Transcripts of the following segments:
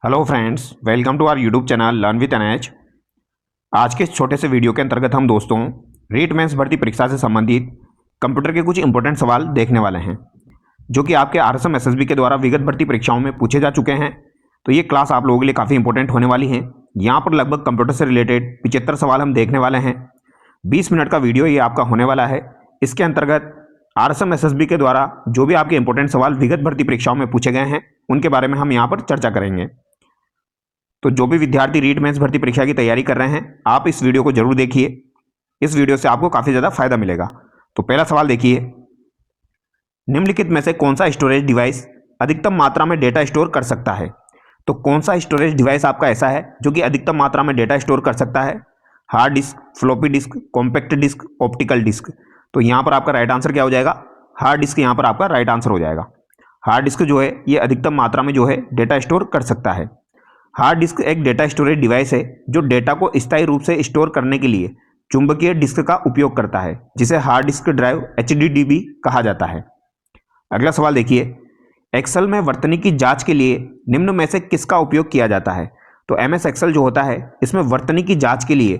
Hello friends, welcome to our YouTube channel learn with NH. आज के इस छोटे से वीडियो के अंतर्गत हम दोस्तों रीट मेंस भर्ती परीक्षा से संबंधित कंप्यूटर के कुछ इंपॉर्टेंट सवाल देखने वाले हैं जो कि आपके आरएसएम एसएसबी के द्वारा विगत भर्ती परीक्षाओं में पूछे जा चुके हैं। तो ये क्लास आप लोगों के लिए काफ़ी इंपॉर्टेंट होने वाली है। यहाँ पर लगभग कंप्यूटर से रिलेटेड 75 सवाल हम देखने वाले हैं। 20 मिनट का वीडियो ये आपका होने वाला है। इसके अंतर्गत आरएसएम एसएसबी के द्वारा जो भी आपके इंपॉर्टेंट सवाल विगत भर्ती परीक्षाओं में पूछे गए हैं उनके बारे में हम यहाँ पर चर्चा करेंगे। तो जो भी विद्यार्थी रीट मेंस भर्ती परीक्षा की तैयारी कर रहे हैं, आप इस वीडियो को जरूर देखिए। इस वीडियो से आपको काफ़ी ज़्यादा फायदा मिलेगा। तो पहला सवाल देखिए, निम्नलिखित में से कौन सा स्टोरेज डिवाइस अधिकतम मात्रा में डेटा स्टोर कर सकता है? तो कौन सा स्टोरेज डिवाइस आपका ऐसा है जो कि अधिकतम मात्रा में डेटा स्टोर कर सकता है? Hard disk, floppy disk, compact disk, optical disk. तो यहाँ पर आपका राइट आंसर क्या हो जाएगा? हार्ड डिस्क यहाँ पर आपका राइट आंसर हो जाएगा। हार्ड डिस्क जो है ये अधिकतम मात्रा में जो है डेटा स्टोर कर सकता है। हार्ड डिस्क एक डेटा स्टोरेज डिवाइस है जो डेटा को स्थायी रूप से स्टोर करने के लिए चुंबकीय डिस्क का उपयोग करता है, जिसे हार्ड डिस्क ड्राइव HDD कहा जाता है। अगला सवाल देखिए, एक्सेल में वर्तनी की जांच के लिए निम्न में से किसका उपयोग किया जाता है? तो MS एक्सेल जो होता है इसमें वर्तनी की जांच के लिए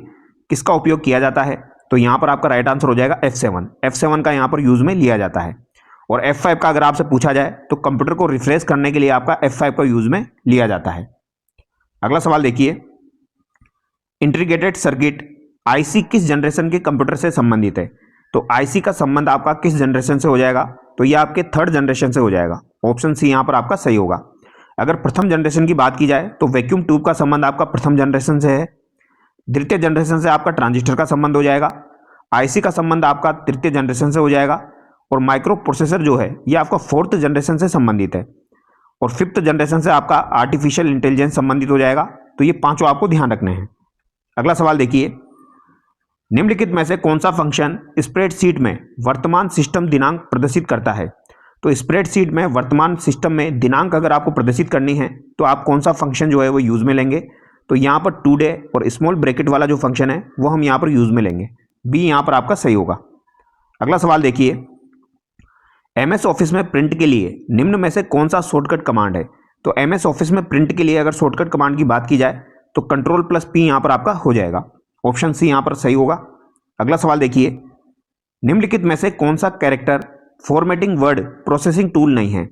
किसका उपयोग किया जाता है? तो यहाँ पर आपका राइट आंसर हो जाएगा F7 का यहाँ पर यूज में लिया जाता है। और F5 का अगर आपसे पूछा जाए तो कंप्यूटर को रिफ्रेश करने के लिए आपका F5 का यूज में लिया जाता है। अगला सवाल देखिए, इंटीग्रेटेड सर्किट IC किस जनरेशन के कंप्यूटर से संबंधित है? तो IC का संबंध आपका किस जनरेशन से हो जाएगा? तो ये आपके थर्ड जनरेशन से हो जाएगा। ऑप्शन सी यहाँ पर आपका सही होगा। अगर प्रथम जनरेशन की बात की जाए तो वैक्यूम ट्यूब का संबंध आपका प्रथम जनरेशन से है। द्वितीय जनरेशन से आपका ट्रांजिस्टर का संबंध हो जाएगा। IC का संबंध आपका तृतीय जनरेशन से हो जाएगा। और माइक्रो प्रोसेसर जो है ये आपका फोर्थ जनरेशन से संबंधित है। और फिफ्थ जनरेशन से आपका आर्टिफिशियल इंटेलिजेंस संबंधित हो जाएगा। तो ये पांचों आपको ध्यान रखने हैं। अगला सवाल देखिए, निम्नलिखित में से कौन सा फंक्शन स्प्रेडशीट में वर्तमान सिस्टम दिनांक प्रदर्शित करता है? तो स्प्रेडशीट में वर्तमान सिस्टम में दिनांक अगर आपको प्रदर्शित करनी है तो आप कौन सा फंक्शन जो है वो यूज में लेंगे? तो यहाँ पर टुडे और स्मॉल ब्रैकेट वाला जो फंक्शन है वो हम यहाँ पर यूज में लेंगे। बी यहाँ पर आपका सही होगा। अगला सवाल देखिए, MS ऑफिस में प्रिंट के लिए निम्न में से कौन सा शॉर्टकट कमांड है? तो MS ऑफिस में प्रिंट के लिए अगर शॉर्टकट कमांड की बात की जाए तो Ctrl+P यहाँ पर आपका हो जाएगा। ऑप्शन सी यहाँ पर सही होगा। अगला सवाल देखिए, निम्नलिखित में से कौन सा character formatting word processing tool नहीं है?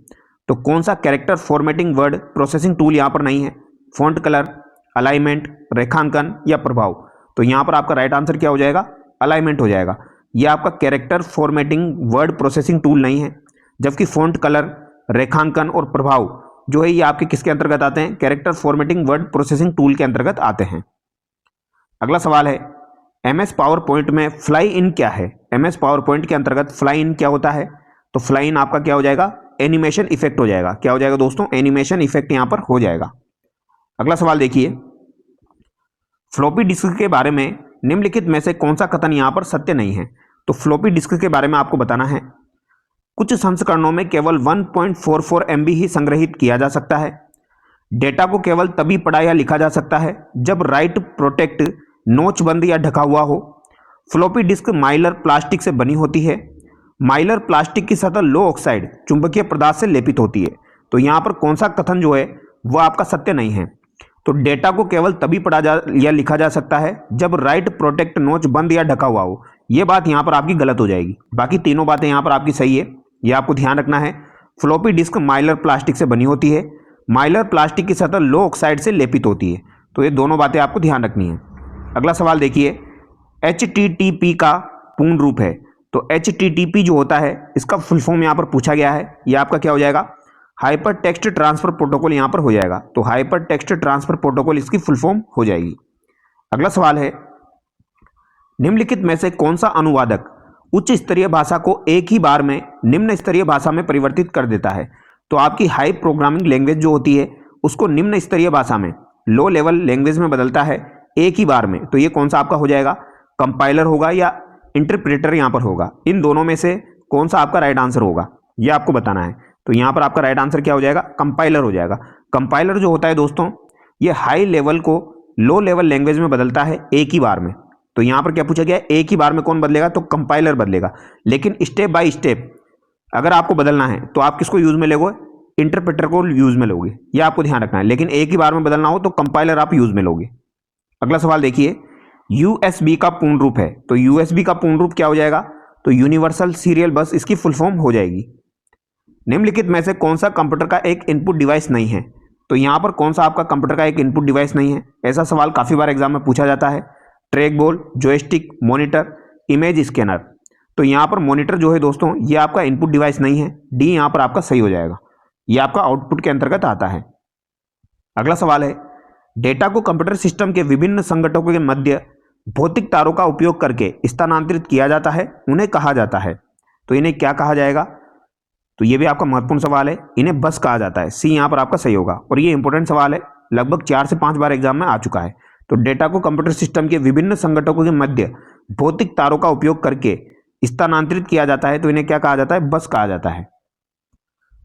तो कौन सा character formatting word processing tool यहाँ पर नहीं है? फॉन्ट कलर, अलाइनमेंट, रेखांकन या प्रभाव। तो यहाँ पर आपका राइट आंसर क्या हो जाएगा? अलाइनमेंट हो जाएगा। यह आपका character formatting word processing tool नहीं है, जबकि फॉन्ट कलर, रेखांकन और प्रभाव जो है ये आपके किसके अंतर्गत आते हैं? Character formatting word processing tool के अंतर्गत आते हैं। अगला सवाल है, MS पावर पॉइंट में फ्लाई इन क्या है? MS पावर पॉइंट के अंतर्गत फ्लाई इन क्या होता है? तो फ्लाई इन आपका क्या हो जाएगा? एनिमेशन इफेक्ट हो जाएगा। क्या हो जाएगा दोस्तों? एनिमेशन इफेक्ट यहां पर हो जाएगा। अगला सवाल देखिए, फ्लॉपी डिस्क के बारे में निम्नलिखित में से कौन सा कथन यहां पर सत्य नहीं है? तो फ्लॉपी डिस्क के बारे में आपको बताना है, कुछ संस्करणों में केवल 1.44 MB ही संग्रहित किया जा सकता है। डेटा को केवल तभी पढ़ा या लिखा जा सकता है जब राइट प्रोटेक्ट नोचबंद या ढका हुआ हो। फ्लॉपी डिस्क माइलर प्लास्टिक से बनी होती है। माइलर प्लास्टिक की सतह लो ऑक्साइड चुंबकीय पदार्थ से लेपित होती है। तो यहाँ पर कौन सा कथन जो है वह आपका सत्य नहीं है? तो डेटा को केवल तभी पढ़ा जा या लिखा जा सकता है जब राइट प्रोटेक्ट नोच बंद या ढका हुआ हो। यह बात यहाँ पर आपकी गलत हो जाएगी। बाकी तीनों बातें यहाँ पर आपकी सही है, यह आपको ध्यान रखना है। फ्लॉपी डिस्क माइलर प्लास्टिक से बनी होती है। माइलर प्लास्टिक की सतह लो ऑक्साइड से लेपित होती है। तो ये दोनों बातें आपको ध्यान रखनी है। अगला सवाल देखिए, HTTP का पूर्ण रूप है। तो HTTP जो होता है इसका फुल फॉर्म यहाँ पर पूछा गया है। यह आपका क्या हो जाएगा? हाइपर टेक्स्ट ट्रांसफर प्रोटोकॉल यहाँ पर हो जाएगा। तो हाइपर टेक्स्ट ट्रांसफर प्रोटोकॉल इसकी फुल फॉर्म हो जाएगी। अगला सवाल है, निम्नलिखित में से कौन सा अनुवादक उच्च स्तरीय भाषा को एक ही बार में निम्न स्तरीय भाषा में परिवर्तित कर देता है? तो आपकी हाई प्रोग्रामिंग लैंग्वेज जो होती है उसको निम्न स्तरीय भाषा में, लो लेवल लैंग्वेज में बदलता है एक ही बार में। तो ये कौन सा आपका हो जाएगा? कंपाइलर होगा या इंटरप्रेटर यहाँ पर होगा? इन दोनों में से कौन सा आपका राइट आंसर होगा ये आपको बताना है। तो यहाँ पर आपका राइट आंसर क्या हो जाएगा? कंपाइलर हो जाएगा। कंपाइलर जो होता है दोस्तों ये हाई लेवल को लो लेवल लैंग्वेज में बदलता है एक ही बार में। तो यहाँ पर क्या पूछा गया है? एक ही बार में कौन बदलेगा? तो कंपाइलर बदलेगा। लेकिन स्टेप बाय स्टेप अगर आपको बदलना है तो आप किसको यूज में लोगे? इंटरप्रेटर को यूज में लोगे, ये आपको ध्यान रखना है। लेकिन एक ही बार में बदलना हो तो कंपाइलर आप यूज में लोगे। अगला सवाल देखिए, यूएसबी का पूर्ण रूप है, तो यूएसबी का पूर्ण रूप क्या हो जाएगा, तो यूनिवर्सल सीरियल बस इसकी फुल फॉर्म हो जाएगी। निम्नलिखित में से कौन सा कंप्यूटर का एक इनपुट डिवाइस नहीं है, तो यहां पर कौन सा आपका कंप्यूटर का एक इनपुट डिवाइस नहीं है, ऐसा सवाल काफी बार एग्जाम में पूछा जाता है। Track ball, joystick, monitor, image scanner. तो यहां पर मॉनिटर जो है दोस्तों ये आपका इनपुट डिवाइस नहीं है, डी यहां पर आपका सही हो जाएगा, ये आपका आउटपुट के अंतर्गत आता है। अगला सवाल है, डेटा को कंप्यूटर सिस्टम के विभिन्न संगठनों के मध्य भौतिक तारों का उपयोग करके स्थानांतरित किया जाता है, उन्हें कहा जाता है, तो इन्हें क्या कहा जाएगा, तो ये भी आपका महत्वपूर्ण सवाल है, इन्हें बस कहा जाता है, सी यहां पर आपका सही होगा। और ये इंपॉर्टेंट सवाल है, लगभग 4 से 5 बार एग्जाम में आ चुका है। तो डेटा को कंप्यूटर सिस्टम के विभिन्न संगठनों के मध्य भौतिक तारों का उपयोग करके स्थानांतरित किया जाता है, तो इन्हें क्या कहा जाता है, बस कहा जाता है।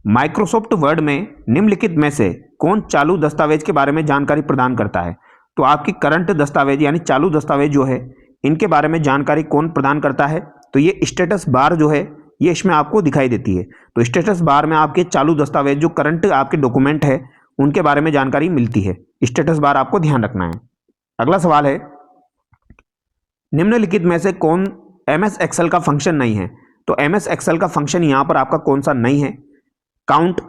माइक्रोसॉफ्ट वर्ड में निम्नलिखित में से कौन चालू दस्तावेज के बारे में जानकारी प्रदान करता है, तो आपकी करंट दस्तावेज यानी चालू दस्तावेज जो है इनके बारे में जानकारी कौन प्रदान करता है, तो ये स्टेटस बार जो है ये इसमें आपको दिखाई देती है। तो स्टेटस बार में आपके चालू दस्तावेज जो करंट आपके डॉक्यूमेंट है उनके बारे में जानकारी मिलती है, स्टेटस बार आपको ध्यान रखना है। अगला सवाल है, निम्नलिखित में से कौन एमएस एक्सेल का फंक्शन नहीं है, तो एमएस एक्सेल का फंक्शन यहां पर आपका कौन सा नहीं है, काउंट,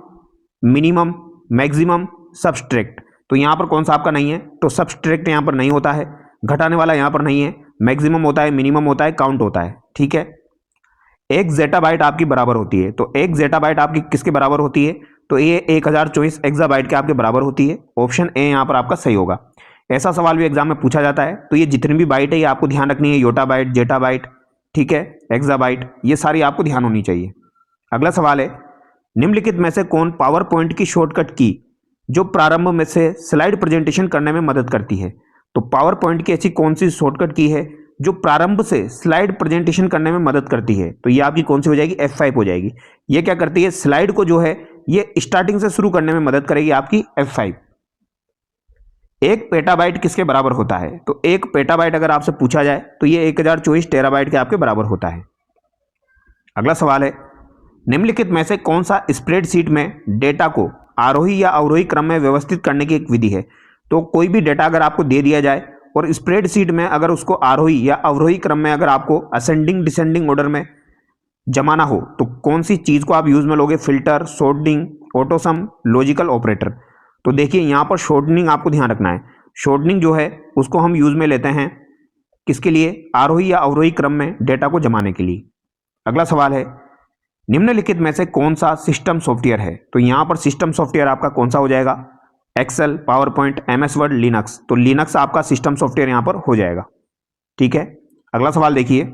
मिनिमम, मैक्सिमम, सबस्ट्रैक्ट। तो यहां पर कौन सा आपका नहीं है, तो सबस्ट्रैक्ट यहां पर नहीं होता है, घटाने वाला यहां पर नहीं है, मैक्सिमम होता है, मिनिमम होता है, काउंट होता है, ठीक है। एक जेटाबाइट आपकी बराबर होती है, तो एक जेटाबाइट आपकी किसके बराबर होती है, तो ये 1024 एक्साबाइट के आपके बराबर होती है, ऑप्शन ए यहां पर आपका सही होगा। ऐसा सवाल भी एग्जाम में पूछा जाता है, तो ये जितनी भी बाइट है ये आपको ध्यान रखनी है, योटाबाइट, जेटाबाइट, ठीक है, एक्साबाइट, ये सारी आपको ध्यान होनी चाहिए। अगला सवाल है, निम्नलिखित में से कौन पावर पॉइंट की शॉर्टकट की जो प्रारंभ में से स्लाइड प्रेजेंटेशन करने में मदद करती है, तो पावर पॉइंट की ऐसी कौन सी शॉर्टकट की है जो प्रारंभ से स्लाइड प्रेजेंटेशन करने में मदद करती है, तो ये आपकी कौन सी हो जाएगी, F5 हो जाएगी। ये क्या करती है, स्लाइड को जो है ये स्टार्टिंग से शुरू करने में मदद करेगी आपकी F5। एक पेटाबाइट किसके बराबर होता है, तो एक पेटाबाइट अगर आपसे पूछा जाए तो ये 1024 टेराबाइट के आपके बराबर होता है। अगला सवाल है, निम्नलिखित में से कौन सा स्प्रेडशीट में डेटा को आरोही या अवरोही क्रम में व्यवस्थित करने की एक विधि है, तो कोई भी डेटा अगर आपको दे दिया जाए और स्प्रेडशीट में अगर उसको आरोही या अवरोही क्रम में अगर आपको असेंडिंग डिसेंडिंग ऑर्डर में जमाना हो तो कौन सी चीज को आप यूज में लोगे, filter, shortening, AutoSum, logical operator. तो देखिए यहां पर शॉर्टनिंग आपको ध्यान रखना है, शॉर्टनिंग जो है उसको हम यूज में लेते हैं किसके लिए, आरोही या अवरोही क्रम में डेटा को जमाने के लिए। अगला सवाल है, निम्नलिखित में से कौन सा सिस्टम सॉफ्टवेयर है, तो यहां पर सिस्टम सॉफ्टवेयर आपका कौन सा हो जाएगा, Excel, PowerPoint, MS Word, Linux. तो लिनक्स आपका सिस्टम सॉफ्टवेयर यहां पर हो जाएगा, ठीक है। अगला सवाल देखिए,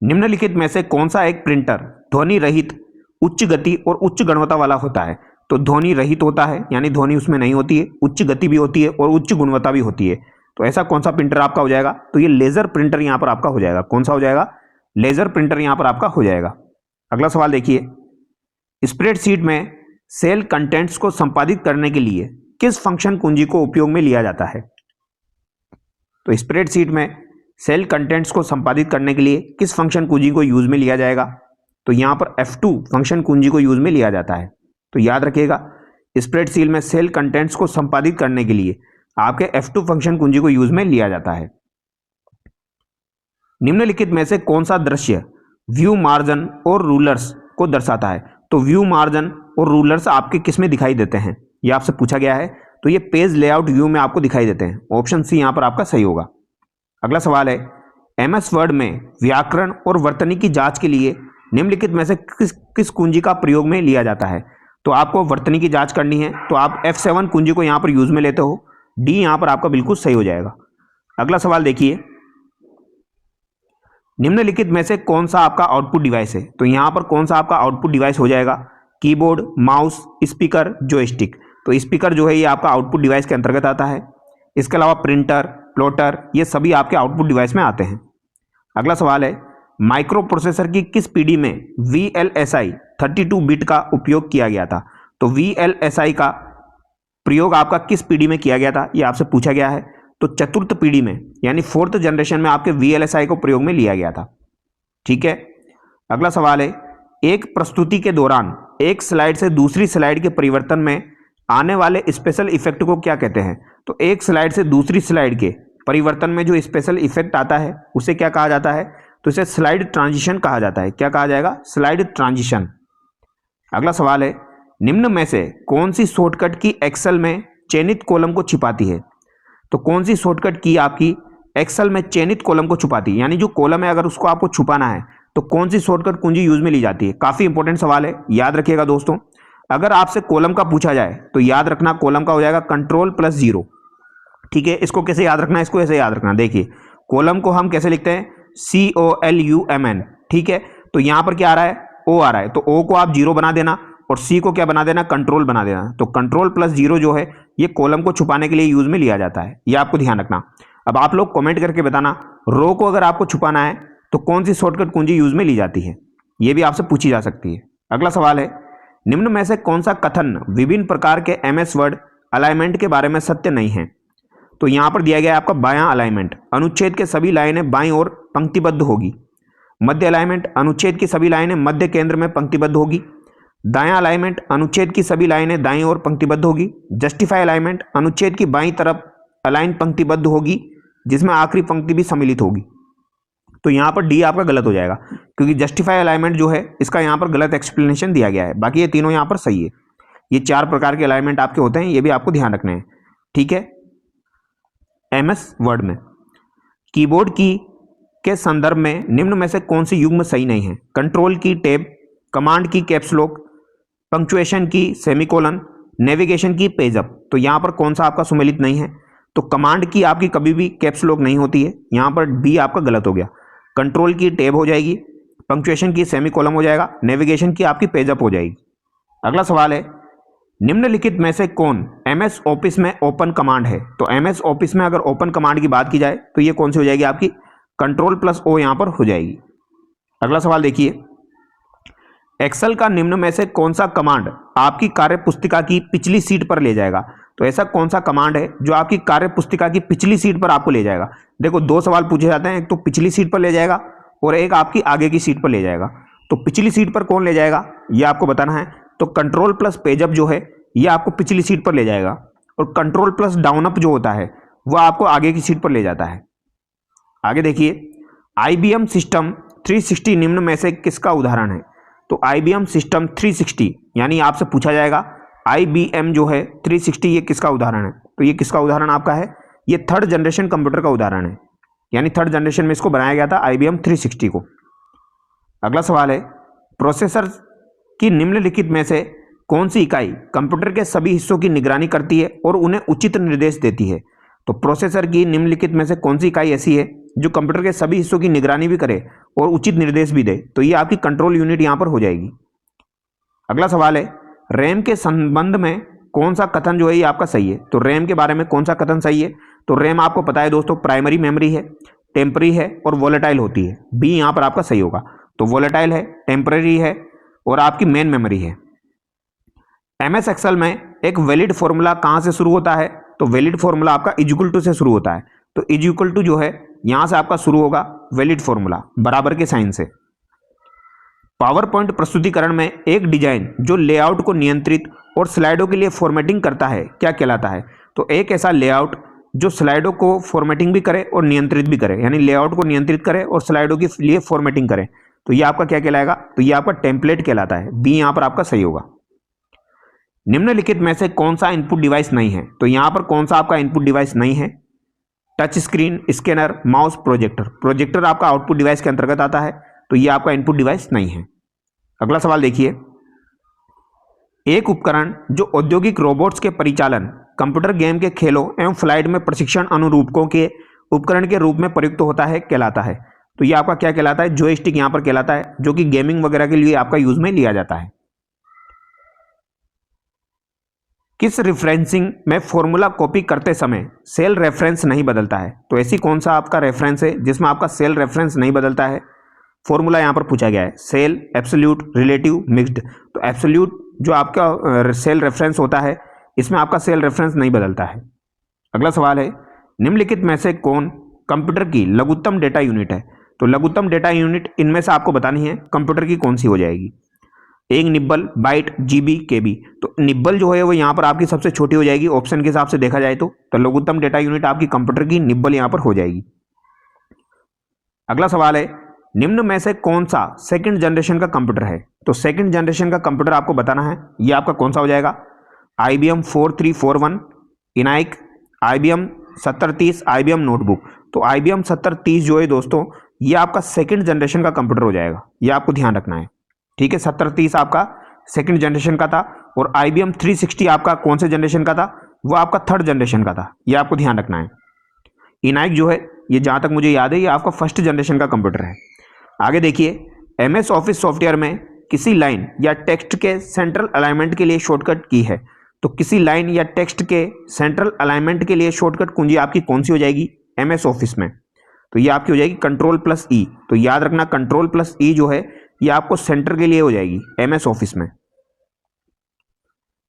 निम्नलिखित में से कौन सा एक प्रिंटर ध्वनि रहित, उच्च गति और उच्च गुणवत्ता वाला होता है, तो ध्वनि रहित होता है यानी ध्वनि उसमें नहीं होती है, उच्च गति भी होती है और उच्च गुणवत्ता भी होती है। तो ऐसा कौन सा प्रिंटर आपका हो जाएगा, तो ये लेजर प्रिंटर यहां पर आपका हो जाएगा, कौन सा हो जाएगा, लेजर प्रिंटर यहां पर आपका हो जाएगा। अगला सवाल देखिए, स्प्रेडशीट में सेल कंटेंट्स को संपादित करने के लिए किस फंक्शन कुंजी को उपयोग में लिया जाता है, तो स्प्रेडशीट में सेल कंटेंट्स को संपादित करने के लिए किस फंक्शन कुंजी को यूज में लिया जाएगा, तो यहां पर F2 फंक्शन कुंजी को यूज में लिया जाता है। तो याद रखिएगा स्प्रेडशीट में सेल कंटेंट्स को संपादित करने के लिए आपके F2 फंक्शन कुंजी को यूज में लिया जाता है। निम्नलिखित में से कौन सा दृश्य व्यू मार्जिन और रूलर्स को दर्शाता है, तो व्यू मार्जिन और रूलर्स आपके किस में दिखाई देते हैं, ये आपसे पूछा गया है, तो ये पेज लेआउट व्यू में आपको दिखाई देते हैं, ऑप्शन सी यहां पर आपका सही होगा। अगला सवाल है, एमएस वर्ड में व्याकरण और वर्तनी की जांच के लिए निम्नलिखित में से किस कुंजी का प्रयोग में लिया जाता है, तो आपको वर्तनी की जांच करनी है तो आप F7 कुंजी को यहां पर यूज में लेते हो, डी यहां पर आपका बिल्कुल सही हो जाएगा। अगला सवाल देखिए, निम्नलिखित में से कौन सा आपका आउटपुट डिवाइस है, तो यहां पर कौन सा आपका आउटपुट डिवाइस हो जाएगा, कीबोर्ड, माउस, स्पीकर, जॉयस्टिक। तो स्पीकर जो है ये आपका आउटपुट डिवाइस के अंतर्गत आता है। इसके अलावा प्रिंटर, प्लॉटर, ये सभी आपके आउटपुट डिवाइस में आते हैं। अगला सवाल है, माइक्रो प्रोसेसर की किस पीढ़ी में VLSI 32 बिट का उपयोग किया गया था, तो VLSI का प्रयोग आपका किस पीढ़ी में किया गया था, ये आपसे पूछा गया है। तो चतुर्थ पीढ़ी में यानी 4th जनरेशन में आपके VLSI को प्रयोग में लिया गया था, ठीक है। अगला सवाल है, एक प्रस्तुति के दौरान एक स्लाइड से दूसरी स्लाइड के परिवर्तन में आने वाले स्पेशल इफेक्ट को क्या कहते हैं? तो एक स्लाइड से दूसरी स्लाइड के परिवर्तन में जो स्पेशल इफेक्ट आता है उसे क्या कहा जाता है? तो इसे स्लाइड ट्रांजिशन कहा जाता है। क्या कहा जाएगा? Slide transition. अगला सवाल है, निम्न में से कौन सी शॉर्टकट की एक्सेल में चयनित कॉलम को छिपाती है? तो कौन सी शॉर्टकट की आपकी एक्सेल में चयनित कॉलम को छुपाती है? यानी जो कॉलम है अगर उसको आपको छुपाना है तो कौन सी शॉर्टकट कुंजी यूज में ली जाती है? काफी इंपॉर्टेंट सवाल है, याद रखिएगा दोस्तों। अगर आपसे कॉलम का पूछा जाए तो याद रखना कॉलम का हो जाएगा Ctrl+0। ठीक है, इसको कैसे याद रखना है? इसको ऐसे याद रखना। देखिए कॉलम को हम कैसे लिखते हैं? COLUMN। ठीक है, तो यहां पर क्या आ रहा है? O आ रहा है, तो O को आप 0 बना देना और C को क्या बना देना? कंट्रोल बना देना। तो Ctrl+0 जो है ये कॉलम को छुपाने के लिए यूज में लिया जाता है, ये आपको ध्यान रखना। अब आप लोग कमेंट करके बताना, रो को अगर आपको छुपाना है तो कौन सी शॉर्टकट कुंजी यूज में ली जाती है? ये भी आपसे पूछी जा सकती है। अगला सवाल है, निम्न में से कौन सा कथन विभिन्न प्रकार के MS वर्ड अलाइनमेंट के बारे में सत्य नहीं है? तो यहां पर दिया गया है आपका बायां अलाइनमेंट, अनुच्छेद के सभी लाइनें बाईं ओर पंक्तिबद्ध होगी। मध्य अलाइनमेंट, अनुच्छेद की सभी लाइनें मध्य केंद्र में पंक्तिबद्ध होगी। दायां अलाइनमेंट, अनुच्छेद की सभी लाइनें दाईं ओर पंक्तिबद्ध होगी। जस्टिफाई अलाइनमेंट, अनुच्छेद की बाईं तरफ अलाइन पंक्तिबद्ध होगी जिसमें आखिरी पंक्ति भी सम्मिलित होगी। तो यहां पर डी आपका गलत हो जाएगा क्योंकि जस्टिफाई अलाइनमेंट जो है इसका यहां पर गलत एक्सप्लेनेशन दिया गया है। बाकी ये तीनों यहां पर सही है। ये 4 प्रकार के अलाइनमेंट आपके होते हैं, ये भी आपको ध्यान रखने हैं। ठीक है, MS वर्ड में कीबोर्ड की के संदर्भ में निम्न में से कौन सी युग्म सही नहीं है? कंट्रोल की टैब, कमांड की कैप्स लॉक, पंक्चुएशन की सेमीकोलन, नेविगेशन की पेज अप। तो यहां पर कौन सा आपका सुमेलित नहीं है? तो कमांड की आपकी कभी भी कैप्स लॉक नहीं होती है, यहां पर बी आपका गलत हो गया। कंट्रोल की टैब हो जाएगी, पंक्चुएशन की सेमीकोलन हो जाएगा, नेविगेशन की आपकी पेज अप हो जाएगी। अगला सवाल है, निम्नलिखित में से कौन MS ऑफिस में ओपन कमांड है? तो MS ऑफिस में अगर ओपन कमांड की बात की जाए तो ये कौन सी हो जाएगी? आपकी Ctrl+O यहां पर हो जाएगी। अगला सवाल देखिए, एक्सेल का निम्न में से कौन सा कमांड आपकी कार्य पुस्तिका की पिछली सीट पर ले जाएगा? तो ऐसा कौन सा कमांड है जो आपकी कार्य पुस्तिका की पिछली सीट पर आपको ले जाएगा? देखो 2 सवाल पूछे जाते हैं, एक तो पिछली सीट पर ले जाएगा और एक आपकी आगे की सीट पर ले जाएगा। तो पिछली सीट पर कौन ले जाएगा ये आपको बताना है। तो Ctrl+पेज अप जो है ये आपको पिछली सीट पर ले जाएगा और Ctrl+डाउन अप जो होता है वह आपको आगे की सीट पर ले जाता है। आगे देखिए, IBM सिस्टम 360 निम्न में से किसका उदाहरण है? तो IBM सिस्टम 360 यानी आपसे पूछा जाएगा IBM जो है 360 ये किसका उदाहरण है? तो ये किसका उदाहरण आपका है? ये 3rd जनरेशन कंप्यूटर का उदाहरण है, यानी 3rd जनरेशन में इसको बनाया गया था IBM 360 को। अगला सवाल है, प्रोसेसर की निम्नलिखित में से कौन सी इकाई कंप्यूटर के सभी हिस्सों की निगरानी करती है और उन्हें उचित निर्देश देती है? तो प्रोसेसर की निम्नलिखित में से कौन सी इकाई ऐसी है जो कंप्यूटर के सभी हिस्सों की निगरानी भी करे और उचित निर्देश भी दे? तो ये आपकी कंट्रोल यूनिट यहां पर हो जाएगी। अगला सवाल है, रैम के संबंध में कौन सा कथन जो है ये आपका सही है? तो रैम के बारे में कौन सा कथन सही है? तो रैम आपको पता है दोस्तों प्राइमरी मेमोरी है, टेम्पररी है और वोलेटाइल होती है। बी यहां पर आपका सही होगा। तो वोलेटाइल है, टेम्पररी है और आपकी मेन मेमोरी है। MS एक्सेल में एक वैलिड फॉर्मूला कहां से शुरू होता है? तो वैलिड फॉर्मूला आपका इक्वल टू से शुरू होता है। तो इक्वल टू जो है यहां से आपका शुरू होगा वैलिड फॉर्मूला बराबर के साइन से। पावर पॉइंट प्रस्तुतिकरण में एक डिजाइन जो लेआउट को नियंत्रित और स्लाइडों के लिए फॉर्मेटिंग करता है क्या कहलाता है? तो एक ऐसा लेआउट जो स्लाइडों को फॉर्मेटिंग भी करे और नियंत्रित भी करे, यानी लेआउट को नियंत्रित करे और स्लाइडों के लिए फॉर्मेटिंग करे, तो ये आपका क्या कहलाएगा? तो ये आपका टेम्पलेट कहलाता है। बी यहां पर आपका सही होगा। निम्नलिखित में से कौन सा इनपुट डिवाइस नहीं है? तो यहां पर कौन सा आपका इनपुट डिवाइस नहीं है? Touch screen, scanner, mouse, projector. Projector आपका आउटपुट डिवाइस के अंतर्गत आता है, तो ये आपका इनपुट डिवाइस नहीं है। अगला सवाल देखिए, एक उपकरण जो औद्योगिक रोबोट्स के परिचालन, कंप्यूटर गेम के खेलों एवं फ्लाइट में प्रशिक्षण अनुरूपकों के उपकरण के रूप में प्रयुक्त होता है कहलाता है। तो ये आपका क्या कहलाता है? जॉयस्टिक यहां पर कहलाता है, जो कि गेमिंग वगैरह के लिए आपका यूज में लिया जाता है। किस रेफरेंसिंग में फॉर्मूला कॉपी करते समय सेल रेफरेंस नहीं बदलता है? तो ऐसी कौन सा आपका रेफरेंस है जिसमें आपका सेल रेफरेंस नहीं बदलता है? फॉर्मूला यहां पर पूछा गया है, सेल, एब्सोल्यूट, रिलेटिव, मिक्स्ड। तो एब्सोल्यूट जो आपका सेल रेफरेंस होता है इसमें आपका सेल रेफरेंस नहीं बदलता है। अगला सवाल है, निम्नलिखित में से कौन कंप्यूटर की लघुत्तम डेटा यूनिट है? तो लघुत्तम डेटा यूनिट इनमें से आपको बतानी है कंप्यूटर की कौन सी हो जाएगी? एक निब्बल, बाइट, जीबी, केबी। तो निब्बल जो है वो यहाँ पर आपकी सबसे छोटी हो जाएगी ऑप्शन के हिसाब से देखा जाए तो लघुत्तम डेटा यूनिट आपकी कंप्यूटर की निब्बल यहाँ पर हो जाएगी। अगला सवाल है, निम्न में से कौन सा सेकंड जनरेशन का कंप्यूटर है? तो सेकंड जनरेशन का कंप्यूटर आपको बताना है, ये आपका कौन सा हो जाएगा? IBM 4341, इनाइक, IBM 7030, IBM notebook. तो IBM 7030 जो है दोस्तों, ये आपका सेकंड जनरेशन का कंप्यूटर हो जाएगा, ये आपको ध्यान रखना है। ठीक है, 7030 आपका सेकंड जनरेशन का था और IBM 360 आपका कौन से जनरेशन का था? वो आपका थर्ड जनरेशन का था, ये आपको ध्यान रखना है। इनाइक जो है, ये जहाँ तक मुझे याद है, ये आपका फर्स्ट जनरेशन का कंप्यूटर है। आगे देखिए, MS ऑफिस सॉफ्टवेयर में किसी लाइन या टेक्स्ट के सेंट्रल अलाइनमेंट के लिए शॉर्टकट की है। तो किसी लाइन या टेक्स्ट के सेंट्रल अलाइनमेंट के लिए शॉर्टकट कुंजी आपकी कौन सी हो जाएगी MS ऑफिस में? तो ये आपकी हो जाएगी Ctrl+E। तो याद रखना, Ctrl+E जो है ये आपको सेंटर के लिए हो जाएगी MS ऑफिस में।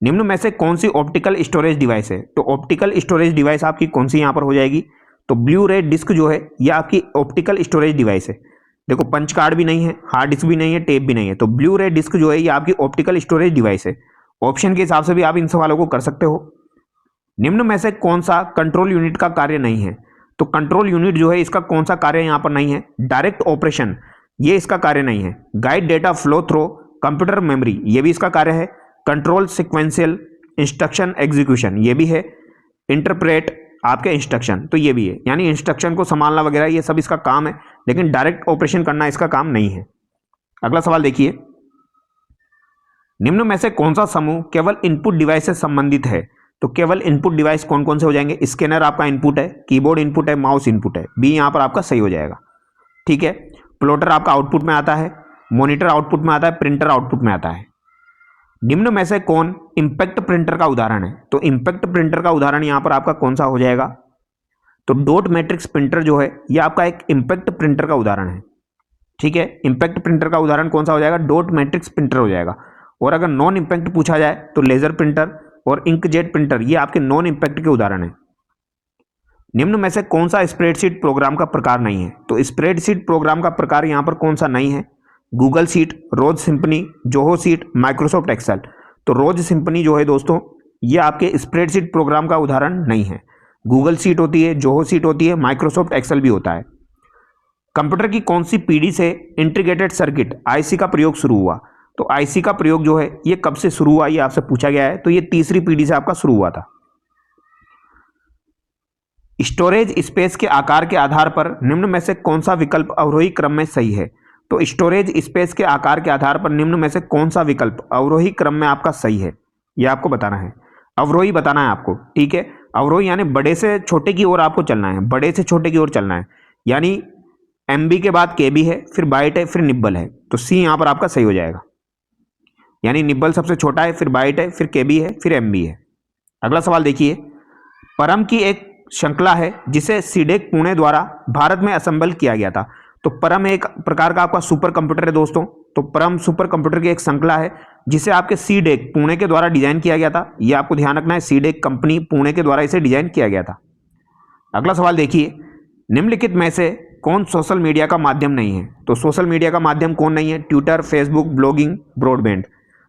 निम्न में से कौन सी ऑप्टिकल स्टोरेज डिवाइस है? तो ऑप्टिकल स्टोरेज डिवाइस आपकी कौन सी यहाँ पर हो जाएगी? तो ब्लू रे डिस्क जो है ये आपकी ऑप्टिकल स्टोरेज डिवाइस है। देखो, पंच कार्ड भी नहीं है, हार्ड डिस्क भी नहीं है, टेप भी नहीं है, तो ब्लू रे डिस्क जो है ये आपकी ऑप्टिकल स्टोरेज डिवाइस है। ऑप्शन के हिसाब से भी आप इन सवालों को कर सकते हो। निम्न में से कौन सा कंट्रोल यूनिट का कार्य नहीं है? तो कंट्रोल यूनिट जो है इसका कौन सा कार्य यहाँ पर नहीं है? डायरेक्ट ऑपरेशन, ये इसका कार्य नहीं है। Guide data flow through computer memory, ये भी इसका कार्य है। कंट्रोल सिक्वेंशियल इंस्ट्रक्शन एग्जीक्यूशन, ये भी है। इंटरप्रेट आपके इंस्ट्रक्शन, तो ये भी है, यानी इंस्ट्रक्शन को संभालना वगैरह ये सब इसका काम है, लेकिन डायरेक्ट ऑपरेशन करना इसका काम नहीं है। अगला सवाल देखिए, निम्न में से कौन सा समूह केवल इनपुट डिवाइस से संबंधित है? तो केवल इनपुट डिवाइस कौन कौन से हो जाएंगे? स्कैनर आपका इनपुट है, कीबोर्ड इनपुट है, माउस इनपुट है, बी यहाँ पर आपका सही हो जाएगा। ठीक है, प्लॉटर आपका आउटपुट में आता है, मॉनिटर आउटपुट में आता है, प्रिंटर आउटपुट में आता है। निम्न में से कौन इंपैक्ट प्रिंटर का उदाहरण है? तो इंपैक्ट प्रिंटर का उदाहरण यहाँ पर आपका कौन सा हो जाएगा? तो डॉट मैट्रिक्स प्रिंटर जो है ये आपका एक इंपैक्ट प्रिंटर का उदाहरण है। ठीक है, इंपैक्ट प्रिंटर का उदाहरण कौन सा हो जाएगा? डॉट मैट्रिक्स प्रिंटर हो जाएगा। और अगर नॉन इंपैक्ट पूछा जाए तो लेजर प्रिंटर और इंकजेट प्रिंटर, ये आपके नॉन इंपैक्ट के उदाहरण है। निम्न में से कौन सा स्प्रेडशीट प्रोग्राम का प्रकार नहीं है? तो स्प्रेडशीट प्रोग्राम का प्रकार यहाँ पर कौन सा नहीं है? गूगल शीट, रोज सिंपनी, जोहो शीट, माइक्रोसॉफ्ट एक्सेल। तो रोज सिंपनी जो है दोस्तों ये आपके स्प्रेडशीट प्रोग्राम का उदाहरण नहीं है। गूगल शीट होती है, जोहो शीट होती है, माइक्रोसॉफ्ट एक्सेल भी होता है। कंप्यूटर की कौन सी पीढ़ी से इंटीग्रेटेड सर्किट IC का प्रयोग शुरू हुआ? तो IC का प्रयोग जो है ये कब से शुरू हुआ, ये आपसे पूछा गया है। तो ये तीसरी पीढ़ी से आपका शुरू हुआ था। स्टोरेज स्पेस के आकार के आधार पर निम्न में से कौन सा विकल्प अवरोही क्रम में सही है? तो स्टोरेज स्पेस के आकार के आधार पर निम्न में से कौन सा विकल्प अवरोही क्रम में आपका सही है, यह आपको बताना है। अवरोही बताना है आपको। ठीक है, अवरोही यानी बड़े से छोटे की ओर आपको चलना है, बड़े से छोटे की ओर चलना है। यानी MB के बाद KB है, फिर बाइट है, फिर निब्बल है। तो C यहां पर आपका सही हो जाएगा। यानी निब्बल सबसे छोटा है, फिर बाइट है, फिर KB है, फिर MB है। अगला सवाल देखिए, परम की एक श्रृंखला है जिसे सीडेक पुणे द्वारा भारत में असेंबल किया गया था। तो परम एक प्रकार का आपका सुपर कंप्यूटर है दोस्तों। तो परम सुपर कंप्यूटर की एक श्रृंखला है जिसे आपके सीडेक पुणे के द्वारा डिजाइन किया गया था। यह आपको ध्यान रखना है, सीडेक कंपनी पुणे के द्वारा इसे डिजाइन किया गया था। अगला सवाल देखिए, निम्नलिखित में से कौन सोशल मीडिया का माध्यम नहीं है? तो सोशल मीडिया का माध्यम कौन नहीं है? Twitter, Facebook, blogging, broadband.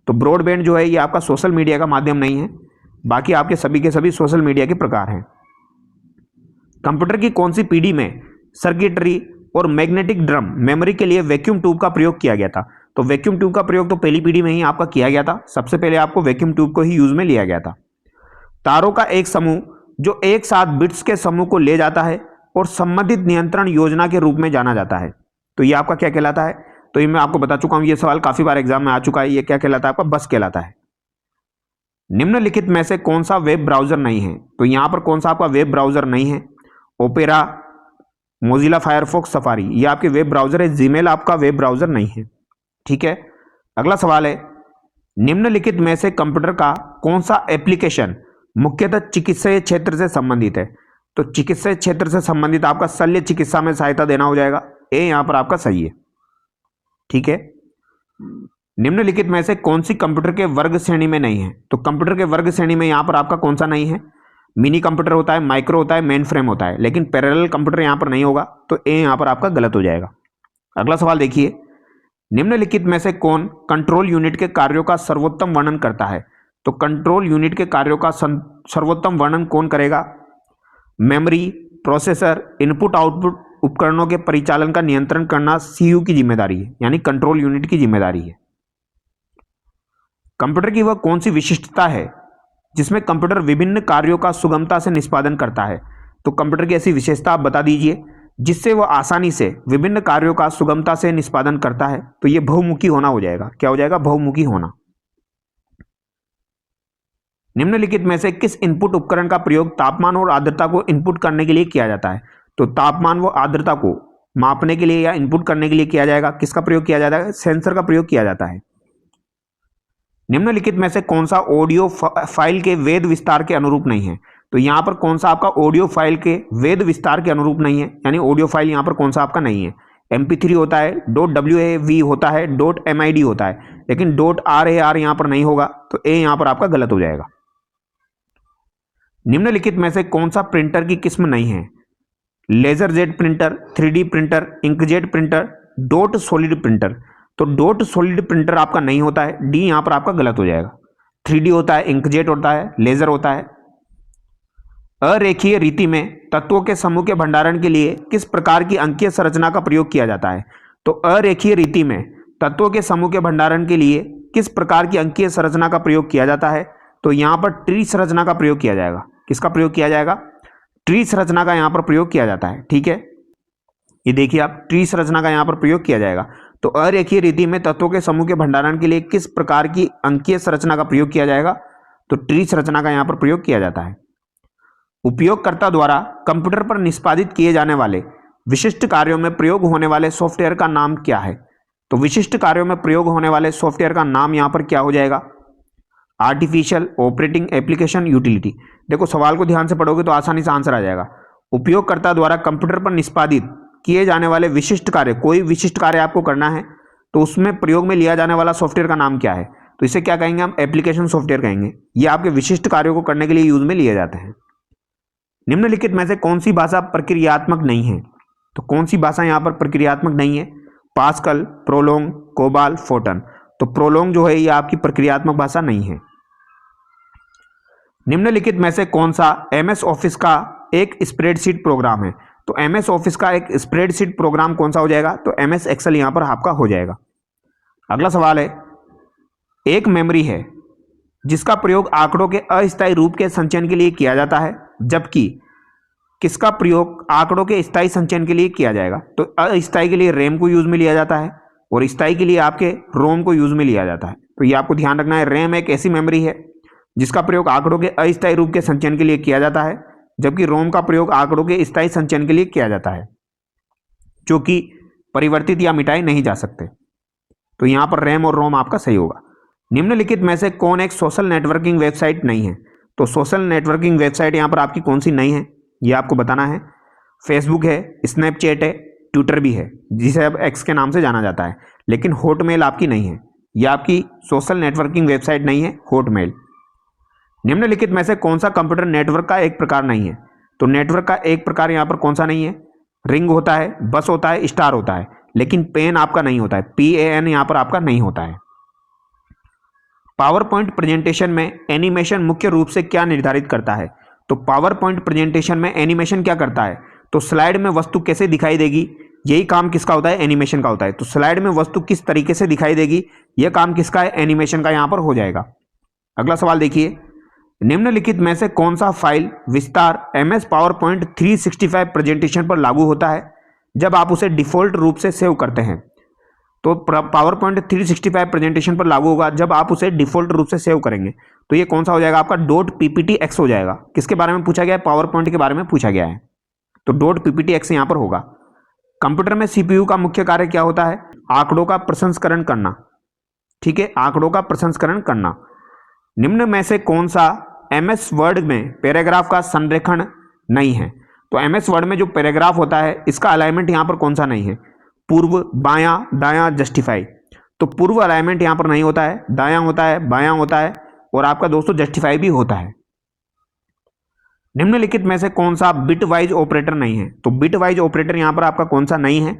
तो ब्रॉडबैंड जो है ये आपका सोशल मीडिया का माध्यम नहीं है, बाकी आपके सभी के सभी सोशल मीडिया के प्रकार हैं। कंप्यूटर की कौन सी पीढ़ी में सर्किटरी और मैग्नेटिक ड्रम मेमोरी के लिए वैक्यूम ट्यूब का प्रयोग किया गया था? तो वैक्यूम ट्यूब का प्रयोग तो पहली पीढ़ी में ही आपका किया गया था। सबसे पहले आपको वैक्यूम ट्यूब को ही यूज में लिया गया था। तारों का एक समूह जो एक साथ बिट्स के समूह को ले जाता है और संबंधित नियंत्रण योजना के रूप में जाना जाता है, तो ये आपका क्या कहलाता है? तो ये मैं आपको बता चुका हूं, ये सवाल काफी बार एग्जाम में आ चुका है। ये क्या कहलाता है? आपका बस कहलाता है। निम्नलिखित में से कौन सा वेब ब्राउजर नहीं है? तो यहां पर कौन सा आपका वेब ब्राउजर नहीं है? ओपेरा, मोजिला फायरफॉक्स, सफारी, ये आपके वेब ब्राउजर है। जीमेल आपका वेब ब्राउजर नहीं है। ठीक है, अगला सवाल है, निम्नलिखित में से कंप्यूटर का कौन सा एप्लीकेशन मुख्यतः चिकित्सीय क्षेत्र से संबंधित है? तो चिकित्सीय क्षेत्र से संबंधित आपका शल्य चिकित्सा में सहायता देना हो जाएगा। ए यहां पर आपका सही है। ठीक है, निम्नलिखित में से कौन सी कंप्यूटर के वर्ग श्रेणी में नहीं है? तो कंप्यूटर के वर्ग श्रेणी में यहां पर आपका कौन सा नहीं है? मिनी कंप्यूटर होता है, माइक्रो होता है, मेन फ्रेम होता है, लेकिन पैरेलल कंप्यूटर यहां पर नहीं होगा। तो ए यहां पर आपका गलत हो जाएगा। अगला सवाल देखिए, निम्नलिखित में से कौन कंट्रोल यूनिट के कार्यों का सर्वोत्तम वर्णन करता है? तो कंट्रोल यूनिट के कार्यों का सर्वोत्तम वर्णन कौन करेगा? मेमोरी, प्रोसेसर, इनपुट आउटपुट उपकरणों के परिचालन का नियंत्रण करना सीयू की जिम्मेदारी है, यानी कंट्रोल यूनिट की जिम्मेदारी है। कंप्यूटर की वह कौन सी विशिष्टता है जिसमें कंप्यूटर विभिन्न कार्यों का सुगमता से निष्पादन करता है? तो कंप्यूटर की ऐसी विशेषता आप बता दीजिए जिससे वह आसानी से विभिन्न कार्यों का सुगमता से निष्पादन करता है। तो यह बहुमुखी होना हो जाएगा। क्या हो जाएगा? बहुमुखी होना। निम्नलिखित में से किस इनपुट उपकरण का प्रयोग तापमान और आर्द्रता को इनपुट करने के लिए किया जाता है? तो तापमान व आर्द्रता को मापने के लिए या इनपुट करने के लिए किया जाएगा। किसका प्रयोग किया जाता है? सेंसर का प्रयोग किया जाता है। निम्नलिखित में से कौन सा ऑडियो फाइल के वेद विस्तार के अनुरूप नहीं है? तो यहां पर कौन सा आपका ऑडियो फाइल के वेद विस्तार के अनुरूप नहीं है, यानी ऑडियो फाइल यहां पर कौन सा आपका नहीं है? MP3 होता है, .wav होता है, .mid होता है, लेकिन .rar यहां पर नहीं होगा, तो ए यहां पर आपका गलत हो जाएगा। निम्नलिखित में से कौन सा प्रिंटर की किस्म नहीं है? Laser jet printer, 3D printer, inkjet printer, dot solid printer. तो डॉट सॉलिड प्रिंटर आपका नहीं होता है, डी यहां पर आपका गलत हो जाएगा। 3D होता है, इंकजेट होता है, लेजर होता है। अरेखीय रीति में तत्वों के समूह के भंडारण के लिए किस प्रकार की अंकीय संरचना का प्रयोग किया जाता है? तो अरेखीय रीति में तत्वों के समूह के भंडारण के लिए किस प्रकार की अंकीय संरचना का प्रयोग किया जाता है? तो यहां पर ट्री संरचना का प्रयोग किया जाएगा। किसका प्रयोग किया जाएगा? ट्री संरचना का यहां पर प्रयोग किया जाता है। ठीक है, ये देखिए आप, ट्री संरचना का यहां पर प्रयोग किया जाएगा। तो अरेखीय रीति में तत्वों के समूह के भंडारण के लिए किस प्रकार की अंकीय संरचना का प्रयोग किया जाएगा? तो ट्री संरचना का यहां पर प्रयोग किया जाता है। उपयोगकर्ता द्वारा कंप्यूटर पर निष्पादित किए जाने वाले विशिष्ट कार्यों में प्रयोग होने वाले सॉफ्टवेयर का नाम क्या है? तो विशिष्ट कार्यों में प्रयोग होने वाले सॉफ्टवेयर का नाम यहां पर क्या हो जाएगा? Artificial, operating, application, utility. देखो सवाल को ध्यान से पढ़ोगे तो आसानी से आंसर आ जाएगा। उपयोगकर्ता द्वारा कंप्यूटर पर निष्पादित किए जाने वाले विशिष्ट कार्य, कोई विशिष्ट कार्य आपको करना है तो उसमें प्रयोग में लिया जाने वाला सॉफ्टवेयर का नाम क्या है? तो इसे क्या कहेंगे हम? एप्लीकेशन सॉफ्टवेयर कहेंगे। ये आपके विशिष्ट कार्यों को करने के लिए यूज में लिए जाते हैं। निम्नलिखित में से कौन सी भाषा प्रक्रियात्मक नहीं है? तो कौन सी भाषा यहां पर प्रक्रियात्मक नहीं है? Pascal, Prolog, COBOL, Fortran. तो प्रोलोंग जो है ये आपकी प्रक्रियात्मक भाषा नहीं है। निम्नलिखित में से कौन सा MS ऑफिस का एक स्प्रेडशीट प्रोग्राम है? तो MS ऑफिस का एक स्प्रेडशीट प्रोग्राम कौन सा हो जाएगा? तो MS एक्सेल यहां पर आपका हो जाएगा। अगला सवाल है, एक मेमोरी है जिसका प्रयोग आंकड़ों के अस्थायी रूप के संचयन के लिए किया जाता है, जबकि किसका प्रयोग आंकड़ों के स्थायी संचयन के लिए किया जाएगा? तो अस्थायी के लिए रैम को यूज में लिया जाता है और स्थायी के लिए आपके रोम को यूज में लिया जाता है। तो ये आपको ध्यान रखना है। रैम एक ऐसी मेमोरी है जिसका प्रयोग आंकड़ों के अस्थायी रूप के संचयन के लिए किया जाता है, जबकि रोम का प्रयोग आंकड़ों के स्थायी संचयन के लिए किया जाता है, जो कि परिवर्तित या मिटाए नहीं जा सकते। तो यहां पर रैम और रोम आपका सही होगा। निम्नलिखित में से कौन एक सोशल नेटवर्किंग वेबसाइट नहीं है? तो सोशल नेटवर्किंग वेबसाइट यहां पर आपकी कौन सी नहीं है, यह आपको बताना है। फेसबुक है, स्नैपचैट है, ट्विटर भी है, जिसे अब एक्स के नाम से जाना जाता है, लेकिन हॉटमेल आपकी नहीं है। यह आपकी सोशल नेटवर्किंग वेबसाइट नहीं है, हॉटमेल। निम्नलिखित में से कौन सा कंप्यूटर नेटवर्क का एक प्रकार नहीं है? तो नेटवर्क का एक प्रकार यहां पर कौन सा नहीं है? रिंग होता है, बस होता है, स्टार होता है, लेकिन पेन आपका नहीं होता है। PAN यहां पर आपका नहीं होता है। पावर पॉइंट प्रेजेंटेशन में एनिमेशन मुख्य रूप से क्या निर्धारित करता है? तो पावर पॉइंट प्रेजेंटेशन में एनिमेशन क्या करता है? तो स्लाइड में वस्तु कैसे दिखाई देगी, यही काम किसका होता है? एनिमेशन का होता है। तो स्लाइड में वस्तु किस तरीके से दिखाई देगी, यह काम किसका है? एनिमेशन का यहां पर हो जाएगा। अगला सवाल देखिए, निम्नलिखित में से कौन सा फाइल विस्तार MS PowerPoint 365 प्रेजेंटेशन पर लागू होता है जब आप उसे डिफॉल्ट रूप से सेव करते हैं? तो PowerPoint 365 प्रेजेंटेशन पर लागू होगा जब आप उसे डिफॉल्ट रूप से सेव करेंगे। तो ये कौन सा हो जाएगा? आपका .pptx हो जाएगा। किसके बारे में पूछा गया है? PowerPoint के बारे में पूछा गया है, तो .pptx यहां पर होगा। कंप्यूटर में CPU का मुख्य कार्य क्या होता है? आंकड़ों का प्रसंस्करण करना। ठीक है, आंकड़ों का प्रसंस्करण करना। निम्न में से कौन सा MS वर्ड में पैराग्राफ का संरेखण नहीं है? तो MS वर्ड में जो पैराग्राफ होता है इसका अलाइनमेंट यहां पर कौन सा नहीं है? पूर्व, बायां, दायां, जस्टिफाई। तो पूर्व अलाइनमेंट यहां पर नहीं होता है, दायां होता है, बायां होता है, और आपका दोस्तों जस्टिफाई भी होता है। निम्नलिखित में से कौन सा बिट वाइज ऑपरेटर नहीं है? तो बिट वाइज ऑपरेटर यहां पर आपका कौन सा नहीं है?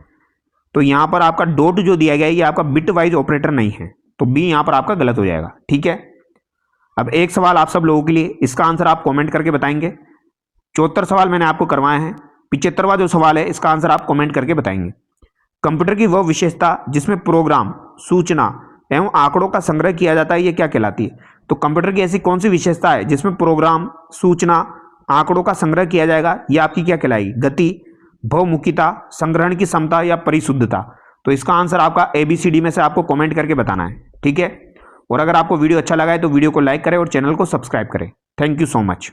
तो यहाँ पर आपका डॉट जो दिया गया है ये आपका बिट वाइज ऑपरेटर नहीं है, तो बी यहाँ पर आपका गलत हो जाएगा। ठीक है, अब एक सवाल आप सब लोगों के लिए, इसका आंसर आप कमेंट करके बताएंगे। 74 सवाल मैंने आपको करवाए हैं, 75वां जो सवाल है इसका आंसर आप कमेंट करके बताएंगे। कंप्यूटर की वह विशेषता जिसमें प्रोग्राम, सूचना एवं आंकड़ों का संग्रह किया जाता है, ये क्या कहलाती है? तो कंप्यूटर की ऐसी कौन सी विशेषता है जिसमें प्रोग्राम, सूचना, आंकड़ों का संग्रह किया जाएगा? ये आपकी क्या कहलाएगी? गति, बहुमुखीता, संग्रहण की क्षमता या परिशुद्धता? तो इसका आंसर आपका ABCD में से आपको कमेंट करके बताना है। ठीक है, और अगर आपको वीडियो अच्छा लगा है तो वीडियो को लाइक करें और चैनल को सब्सक्राइब करें। Thank you so much.